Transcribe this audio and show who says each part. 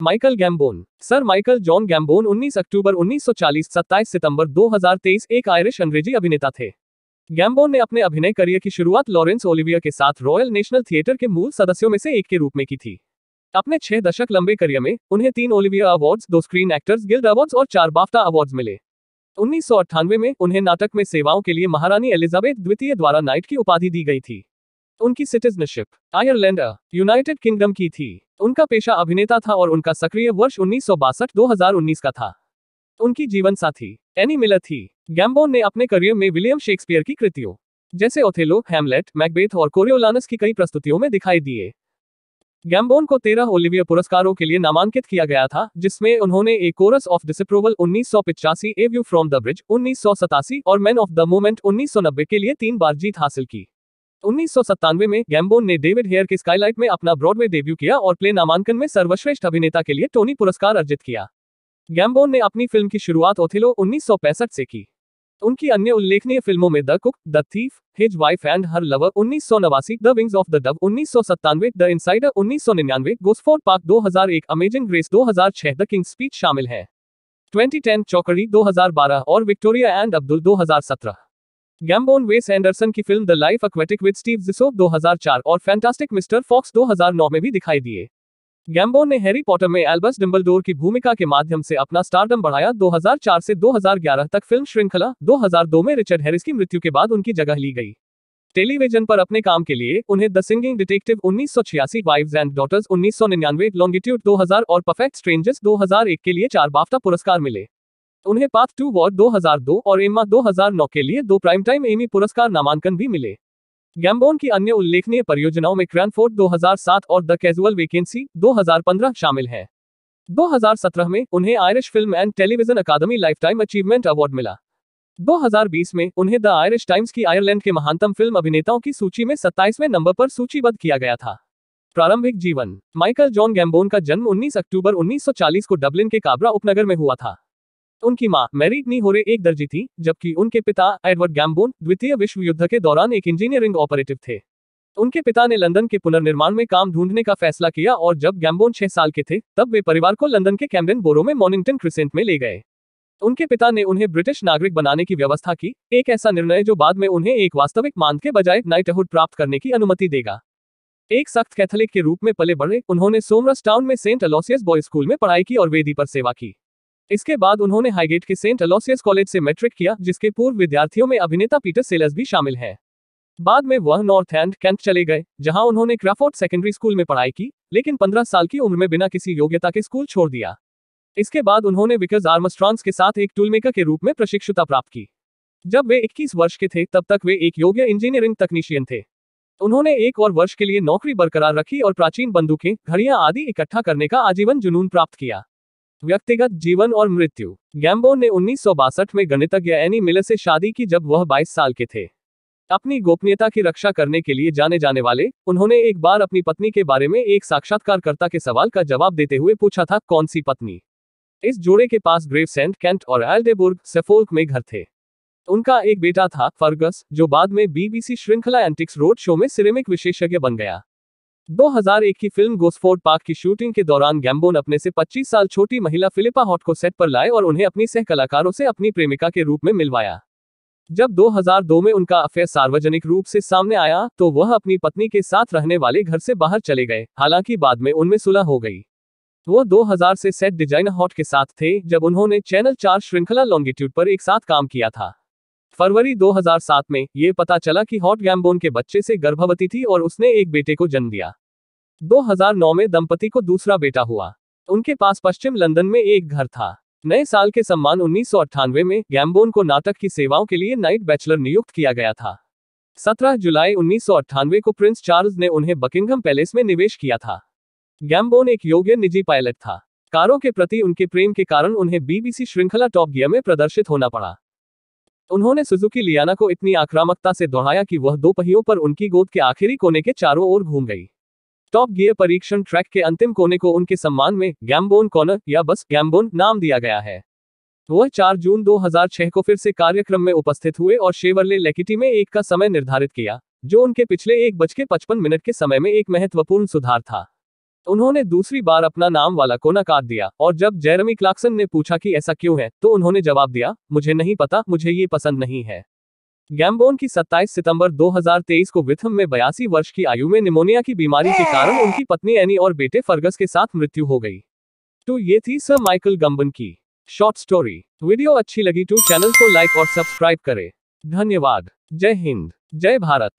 Speaker 1: Michael गैम्बोन। Sir Michael John गैम्बोन 19 अक्टूबर 1940 27 सितंबर 2023 एक Irish अंग्रेजी अभिनेता थे। गैम्बोन ने अपने अभिनय करियर की शुरुआत लॉरेंस ओलिवियर के साथ रॉयल नेशनल थिएटर के मूल सदस्यों में से एक के रूप में की थी। अपने 6 दशक लंबे करियर में उन्हें 3 Olivier awards, 2 screen actors guild awards और 4 बाफ्टा अवार्ड्स मिले। 1998 में उन्हें नाटक में सेवाओं के लिए महारानी एलिजाबेथ द्वितीय द्वारा नाइट की उपाधि दी गई थी। उनकी सिटीजनशिप आयरलैंड, यूनाइटेड किंगडम की थी। उनका पेशा अभिनेता था और उनका सक्रिय वर्ष 1962-2019 का था। उनकी जीवन साथी एनी मिलर थी। गैम्बोन ने अपने करियर में विलियम शेक्सपियर की कृतियों जैसे ओथेलो, हैमलेट, मैकबेथ और कोरियोलानस की कई प्रस्तुतियों में दिखाई दिए। गैम्बोन को 13 ओलिवियर पुरस्कारों के लिए नामांकित किया गया था, जिसमें उन्होंने a chorus of disapproval 1985, a view from the bridge 1987 और मैन ऑफ द मोमेंट 1990 के लिए 3 बार जीत हासिल की। 1997 में गैम्बोन ने डेविड हेयर के स्काईलाइट में अपना ब्रॉडवे डेब्यू किया और प्ले नामांकन में सर्वश्रेष्ठ अभिनेता के लिए टोनी पुरस्कार अर्जित किया। गैम्बोन ने अपनी फिल्म की शुरुआत ओथेलो 1965 से की। उनकी अन्य उल्लेखनीय फिल्मों में the cook, the thief, his wife and her lover 1989, the wings of the dove 1997, the insider 1999, Gosford Park 2001, amazing grace 2006, the king's speech शामिल हैं। 2010 चौकड़ी 2012 और Victoria and Abdul 2017। गैम्बोन Wes Anderson की film the life aquatic with Steve Zissou 2004 और fantastic mister fox 2009 में भी दिखाई दिए। गैम्बोन ने हैरी पॉटर में एल्बस डम्बलडोर की भूमिका के माध्यम से अपना स्टारडम बढ़ाया। 2004 से 2011 तक फिल्म श्रृंखला 2002 में रिचर्ड हैरिस की मृत्यु के बाद उनकी जगह ली गई। टेलीविजन पर अपने काम के लिए उन्हें the singing detective 1986, wives and daughters 1999, longitude 2000 और परफेक्ट स्ट्रेंजर्स 2001 के लिए 4 बाफ्टा पुरस्कार मिले। उन्हें पाथ टू वॉर 2002 और एम्मा 2009 के लिए 2 प्राइम टाइम एमी पुरस्कार नामांकन भी मिले। गैम्बोन की अन्य उल्लेखनीय परियोजनाओं में क्रैनफोर्ड 2007 और द कैजुअल वेकेंसी 2015 शामिल है। 2017 में उन्हें आयरिश फिल्म एंड टेलीविजन अकादमी लाइफटाइम अचीवमेंट अवार्ड मिला। 2020 में उन्हें द आयरिश टाइम्स की आयरलैंड के महानतम फिल्म अभिनेताओं की सूची में 27वें नंबर पर सूचीबद्ध किया गया था। प्रारंभिक जीवन। माइकल जॉन गैम्बोन का जन्म 19 अक्टूबर 1940 को डबलिन के काबरा उपनगर में हुआ था। उनकी मां मैरी नी होरे एक दर्जी थी, जबकि उनके पिता एडवर्ड गैम्बोन द्वितीय विश्व युद्ध के दौरान एक इंजीनियरिंग ऑपरेटिव थे। उनके पिता ने लंदन के पुनर्निर्माण में काम ढूंढने का फैसला किया और जब गैम्बोन 6 साल के थे तब वे परिवार को लंदन के कैम्डेन बोरो में मॉर्निंगटन क्रिसेंट में ले गए। उनके पिता ने उन्हें ब्रिटिश नागरिक बनाने की व्यवस्था की, एक ऐसा निर्णय जो बाद में उन्हें एक वास्तविक मांद के बजाय नाइटहुड प्राप्त करने की अनुमति देगा। एक सख्त कैथोलिक के रूप में पले बढ़े, उन्होंने सोमरस टाउन में सेंट अलोसियस बॉयज स्कूल में पढ़ाई की और वेदी पर सेवा की। इसके बाद उन्होंने हाईगेट के सेंट अलोसियस कॉलेज से मैट्रिक किया, जिसके पूर्व विद्यार्थियों में अभिनेता पीटर सेलर्स भी शामिल हैं। बाद में वह नॉर्थ एंड कैंट चले गए, जहां उन्होंने क्रैफोर्ड सेकेंडरी स्कूल में पढ़ाई की, लेकिन 15 साल की उम्र में बिना किसी योग्यता के स्कूल छोड़ दिया। इसके बाद उन्होंने विकर्स आर्मस्ट्रॉन्ग के साथ एक टूलमेकर के रूप में प्रशिक्षुता प्राप्त की। जब वे 21 वर्ष के थे तब तक वे एक योग्य इंजीनियरिंग तकनीशियन थे। उन्होंने 1 और वर्ष के लिए नौकरी बरकरार रखी और प्राचीन बंदूकें, घड़ियां आदि इकट्ठा करने का आजीवन जुनून प्राप्त किया। व्यक्तिगत जीवन और मृत्यु। गैम्बोन ने 1962 में गणितज्ञ एनी मिलर से शादी की जब वह 22 साल के थे। अपनी गोपनीयता की रक्षा करने के लिए जाने जाने वाले, उन्होंने एक बार अपनी पत्नी के बारे में एक साक्षात्कारकर्ता के सवाल का जवाब देते हुए पूछा था, कौन सी पत्नी? इस जोड़े के पास ग्रेवसेंट, कैंट और एल्डेबुर्ग, सफोल्क में घर थे। उनका एक बेटा था, फर्गस, जो बाद में बीबीसी श्रृंखला एंटिक्स रोड शो में सिरेमिक विशेषज्ञ बन गया। 2001 की फिल्म गोस्फोर्ड पार्क की शूटिंग के दौरान गैम्बोन अपने से 25 साल छोटी महिला फिलिपा हॉट को सेट पर लाए और उन्हें अपनी सह कलाकारों से अपनी प्रेमिका के रूप में मिलवाया। जब 2002 में उनका अफेयर सार्वजनिक रूप से सामने आया तो वह अपनी पत्नी के साथ रहने वाले घर से बाहर चले गए, हालांकि बाद में उनमें सुलह हो गई। वो 2000 से सेट डिजाइनर हॉट के साथ थे जब उन्होंने चैनल 4 श्रृंखला लॉन्गिट्यूड पर एक साथ काम किया था। फरवरी 2007 में ये पता चला कि हॉट गैम्बोन के बच्चे से गर्भवती थी और उसने एक बेटे को जन्म दिया। 2009 में दंपति को दूसरा बेटा हुआ। उनके पास पश्चिम लंदन में एक घर था। नए साल के सम्मान 1998 में गैम्बोन को नाटक की सेवाओं के लिए नाइट बैचलर नियुक्त किया गया था। 17 जुलाई 1998 को प्रिंस चार्ल्स ने उन्हें बकिंघम पैलेस में निवेश किया था। गैम्बोन एक योग्य निजी पायलट था। कारों के प्रति उनके प्रेम के कारण उन्हें बीबीसी श्रृंखला टॉप गियर में प्रदर्शित होना पड़ा। उन्होंने सुजुकी लियाना को इतनी आक्रामकता से दोहराया कि वह 2 पहियों पर उनकी गोद के आखिरी कोने के चारों ओर घूम गई। टॉप गियर परीक्षण ट्रैक के अंतिम कोने को उनके सम्मान में गैम्बोन कॉर्नर या बस गैम्बोन नाम दिया गया है। वह 4 जून 2006 को फिर से कार्यक्रम में उपस्थित हुए और शेवरले लेकिटी में 1 का समय निर्धारित किया, जो उनके पिछले 1:55 के समय में एक महत्वपूर्ण सुधार था। उन्होंने दूसरी बार अपना नाम वाला कोना काट दिया, और जब जेरेमी क्लार्कसन ने पूछा कि ऐसा क्यों है, तो उन्होंने जवाब दिया, मुझे नहीं पता, मुझे ये पसंद नहीं है। गैम्बोन की 27 सितंबर 2023 को विथम में 82 वर्ष की आयु में निमोनिया की बीमारी के कारण उनकी पत्नी एनी और बेटे फर्गस के साथ मृत्यु हो गई। तो ये थी सर माइकल गैम्बोन की शॉर्ट स्टोरी। वीडियो अच्छी लगी तो चैनल को लाइक और सब्सक्राइब करें। धन्यवाद। जय हिंद, जय भारत।